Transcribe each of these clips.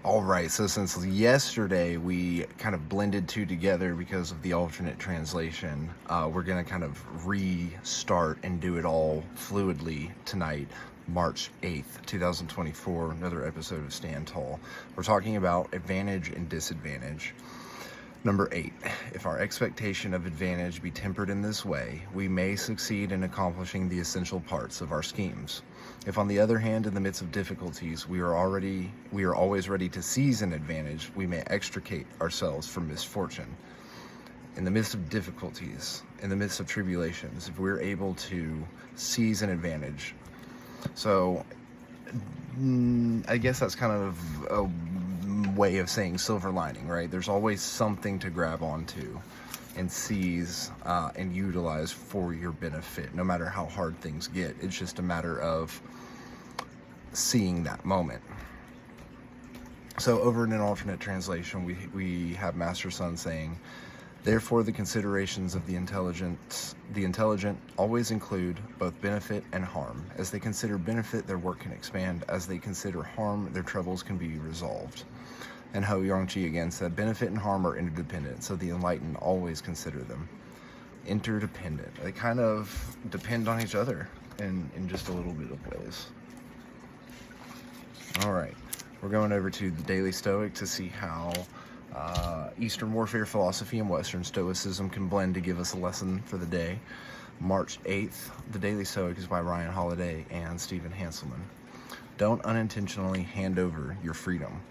All right, so since yesterday we kind of blended two together because of the alternate translation, we're going to kind of restart and do it all fluidly tonight, March 8th, 2024, another episode of Stand Tall. We're talking about advantage and disadvantage. Number 8, if our expectation of advantage be tempered in this way, we may succeed in accomplishing the essential parts of our schemes. If, on the other hand, in the midst of difficulties, we are always ready to seize an advantage, we may extricate ourselves from misfortune. In the midst of difficulties, in the midst of tribulations, if we're able to seize an advantage. So, I guess that's kind of a way of saying silver lining, right? There's always something to grab onto and seize and utilize for your benefit, no matter how hard things get. It's just a matter of seeing that moment. So over in an alternate translation, we have Master Sun saying, therefore the considerations of the intelligent always include both benefit and harm. As they consider benefit, their work can expand. As they consider harm, their troubles can be resolved. And Ho Yongchi again said, benefit and harm are interdependent, so the enlightened always consider them interdependent. They kind of depend on each other in just a little bit of ways. All right, we're going over to the Daily Stoic to see how Eastern warfare philosophy and Western Stoicism can blend to give us a lesson for the day. March 8th, the Daily Stoic is by Ryan Holiday and Stephen Hanselman. Don't unintentionally hand over your freedom.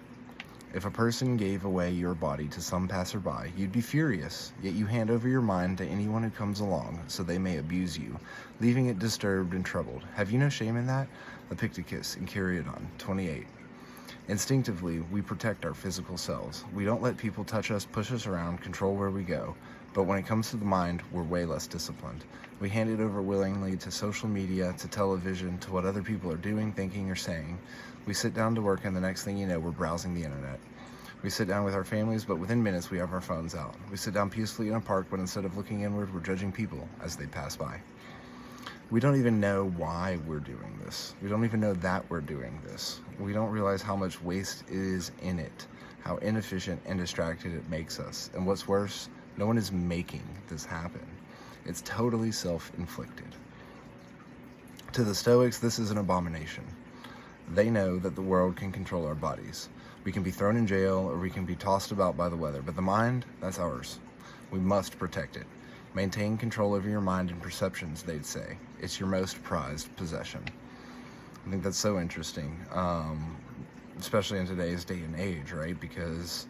If a person gave away your body to some passerby, you'd be furious, yet you hand over your mind to anyone who comes along, so they may abuse you, leaving it disturbed and troubled. Have you no shame in that? Epictetus in Curating 28. Instinctively, we protect our physical selves. We don't let people touch us, push us around, control where we go. But when it comes to the mind, we're way less disciplined. We hand it over willingly to social media, to television, to what other people are doing, thinking, or saying. We sit down to work, and the next thing you know, we're browsing the internet. We sit down with our families, but within minutes, we have our phones out. We sit down peacefully in a park, but instead of looking inward, we're judging people as they pass by. We don't even know why we're doing this. We don't even know that we're doing this. We don't realize how much waste is in it, how inefficient and distracted it makes us. And what's worse, no one is making this happen. It's totally self-inflicted. To the Stoics, this is an abomination. They know that the world can control our bodies. We can be thrown in jail or we can be tossed about by the weather, but the mind, that's ours. We must protect it. Maintain control over your mind and perceptions, they'd say. It's your most prized possession. I think that's so interesting, especially in today's day and age, right? Because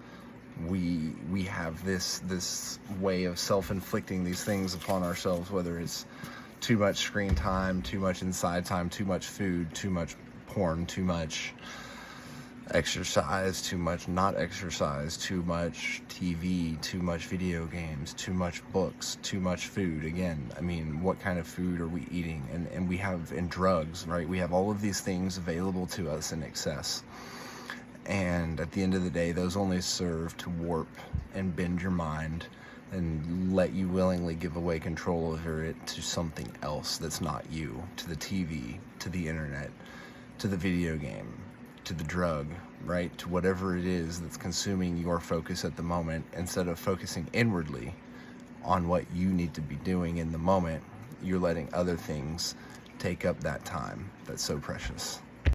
we have this way of self-inflicting these things upon ourselves, whether it's too much screen time, too much inside time, too much food, too much porn, too much exercise, too much not exercise, too much TV, too much video games, too much books, too much food. Again, I mean, what kind of food are we eating? And we have, in drugs, right? We have all of these things available to us in excess. And at the end of the day, those only serve to warp and bend your mind and let you willingly give away control over it to something else that's not you, to the TV, to the internet, to the video game, to the drug, right? To whatever it is that's consuming your focus at the moment. Instead of focusing inwardly on what you need to be doing in the moment, you're letting other things take up that time that's so precious.